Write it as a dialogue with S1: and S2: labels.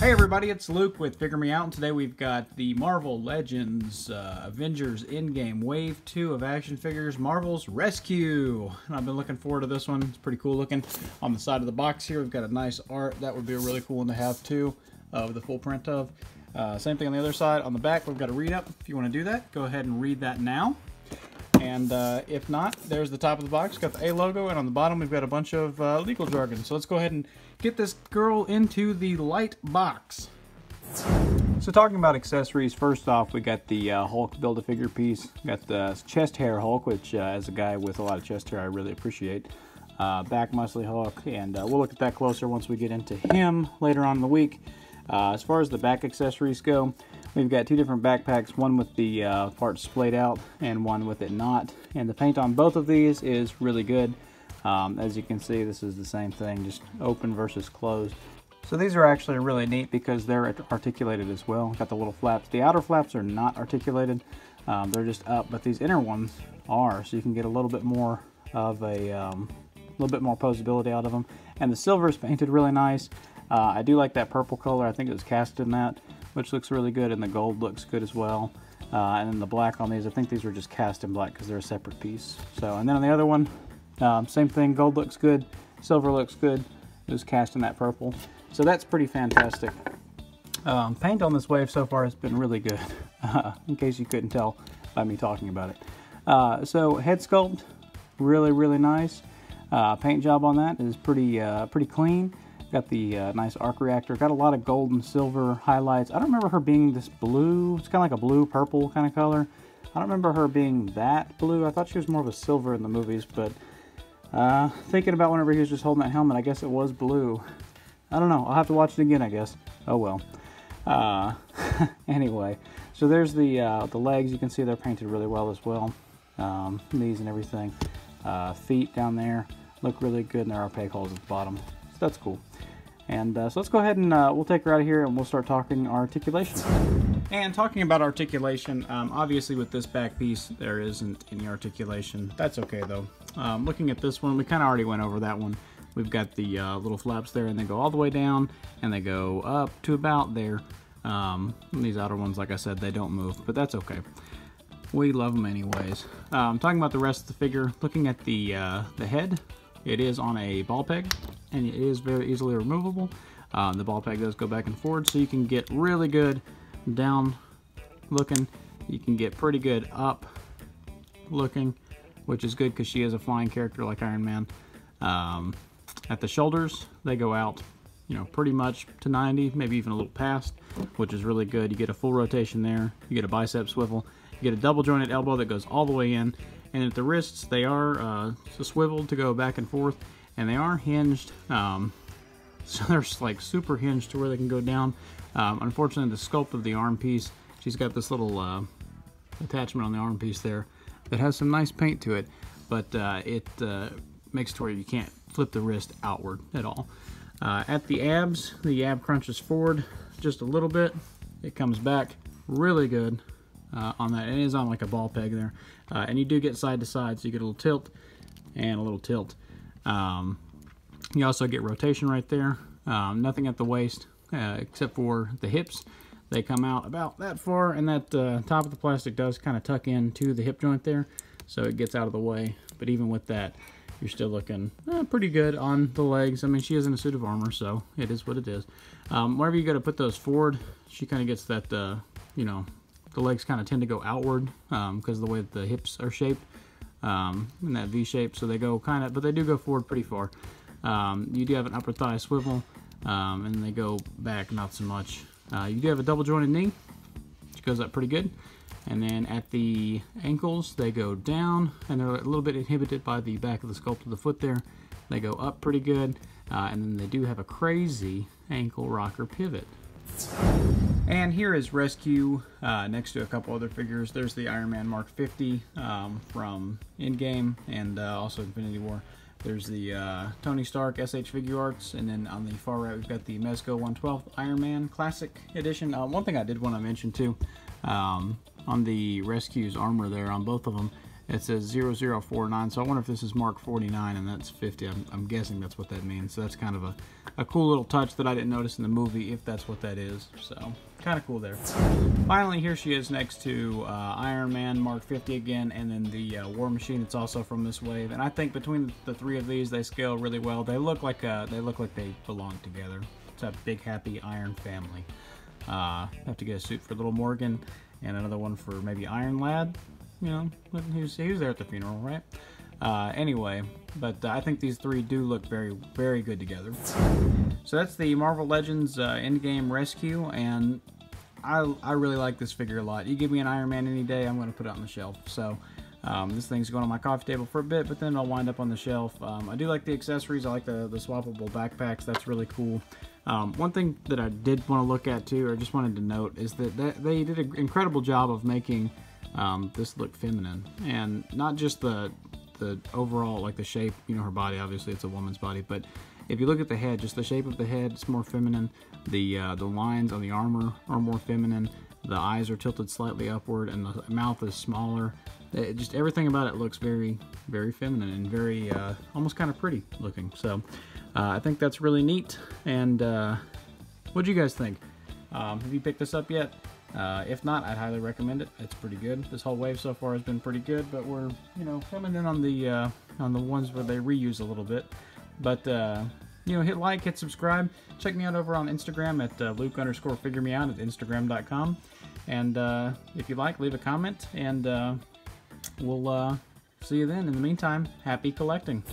S1: Hey everybody, it's Luke with Figure Me Out, and today we've got the Marvel Legends Avengers Endgame Wave 2 of action figures, Marvel's Rescue. And I've been looking forward to this one. It's pretty cool looking. On the side of the box here, we've got a nice art. That would be a really cool one to have too, with the full print of. Same thing on the other side. On the back, we've got a read up. If you want to do that, go ahead and read that now. And if not, there's the top of the box. Got the A logo, and on the bottom we've got a bunch of legal jargon. So let's go ahead and get this girl into the light box. So talking about accessories, first off we got the Hulk Build-A-Figure piece. Got the chest hair Hulk, which as a guy with a lot of chest hair I really appreciate. Back muscly Hulk, and we'll look at that closer once we get into him later on in the week. As far as the back accessories go, we've got two different backpacks, one with the parts splayed out and one with it not. And the paint on both of these is really good. As you can see, this is the same thing, just open versus closed. So these are actually really neat because they're articulated as well. Got the little flaps. The outer flaps are not articulated. They're just up, but these inner ones are, so you can get a little bit more of a little bit more posability out of them. And the silver is painted really nice. I do like that purple color. I think it was cast in that, which looks really good, and the gold looks good as well. And then the black on these, I think these were just cast in black because they're a separate piece. So, and then on the other one, same thing, gold looks good, silver looks good. It was cast in that purple. So that's pretty fantastic. Paint on this wave so far has been really good, in case you couldn't tell by me talking about it. So head sculpt, really, really nice. Paint job on that is pretty clean. Got the nice arc reactor. Got a lot of gold and silver highlights. I don't remember her being this blue. It's kind of like a blue-purple kind of color. I don't remember her being that blue. I thought she was more of a silver in the movies, but thinking about whenever he was just holding that helmet, I guess it was blue. I don't know. I'll have to watch it again, I guess. Oh well. Anyway, so there's the legs. You can see they're painted really well as well. Knees and everything. Feet down there look really good, and there are peg holes at the bottom. So that's cool. And so let's go ahead and we'll take her out of here and we'll start talking articulation. And talking about articulation, obviously with this back piece there isn't any articulation. That's okay though. Looking at this one, we kind of already went over that one. We've got the little flaps there, and they go all the way down and they go up to about there. These outer ones, like I said, they don't move, but that's okay. We love them anyways. Talking about the rest of the figure, looking at the head, it is on a ball peg, and it is very easily removable. The ball peg does go back and forward, so you can get really good down looking. You can get pretty good up looking, which is good because she is a flying character like Iron Man. At the shoulders, they go out, you know, pretty much to 90, maybe even a little past, which is really good. You get a full rotation there. You get a bicep swivel. You get a double jointed elbow that goes all the way in. And at the wrists, they are swiveled to go back and forth, and they are hinged. So they're like super hinged to where they can go down. Unfortunately, the sculpt of the arm piece, she's got this little attachment on the arm piece there that has some nice paint to it, but it makes it to where you can't flip the wrist outward at all. At the abs, the ab crunches forward just a little bit. It comes back really good. On that, it is on like a ball peg there, and you do get side to side, so you get a little tilt and a little tilt. You also get rotation right there. Nothing at the waist except for the hips. They come out about that far, and that top of the plastic does kind of tuck into the hip joint there, so it gets out of the way. But even with that, you're still looking pretty good on the legs. I mean, she is in a suit of armor, so it is what it is. Wherever you go to put those forward, she kind of gets that, you know, the legs kind of tend to go outward because of the way that the hips are shaped in that V shape. So they go kind of, but they do go forward pretty far. You do have an upper thigh swivel, and they go back not so much. You do have a double jointed knee, which goes up pretty good. And then at the ankles, they go down, and they're a little bit inhibited by the back of the sculpt of the foot there. They go up pretty good, and then they do have a crazy ankle rocker pivot. And here is Rescue next to a couple other figures. There's the Iron Man Mark 50 from Endgame and also Infinity War. There's the Tony Stark SH Figure Arts, and then on the far right we've got the Mezco 112th Iron Man Classic Edition. One thing I did want to mention too, on the Rescue's armor there on both of them, it says 0049, so I wonder if this is Mark 49 and that's 50. I'm guessing that's what that means. So that's kind of a cool little touch that I didn't notice in the movie, if that's what that is. So kind of cool there. Finally, here she is next to Iron Man Mark 50 again, and then the War Machine. It's also from this wave, and I think between the three of these, they scale really well. They look like they belong together. It's a big happy Iron family. Have to get a suit for little Morgan, and another one for maybe Iron Lad. You know, he was there at the funeral, right? Anyway, but I think these three do look very, very good together. So that's the Marvel Legends Endgame Rescue, and I really like this figure a lot. You give me an Iron Man any day, I'm going to put it on the shelf. So this thing's going on my coffee table for a bit, but then I'll wind up on the shelf. I do like the accessories. I like the swappable backpacks. That's really cool. One thing that I did want to look at too, or just wanted to note, is that they did an incredible job of making this look feminine, and not just the overall, like the shape, you know, her body, obviously it's a woman's body, but if you look at the head, just the shape of the head, it's more feminine. The lines on the armor are more feminine. The eyes are tilted slightly upward, and the mouth is smaller. Just everything about it looks very, very feminine and very almost kind of pretty looking. So I think that's really neat. And what do you guys think? Have you picked this up yet? If not, I'd highly recommend it. It's pretty good. This whole wave so far has been pretty good, but we're, you know, coming in on the ones where they reuse a little bit. But you know, hit like, hit subscribe. Check me out over on Instagram at Luke_figuremeout at Instagram.com. And if you like, leave a comment, and we'll see you then. In the meantime, happy collecting.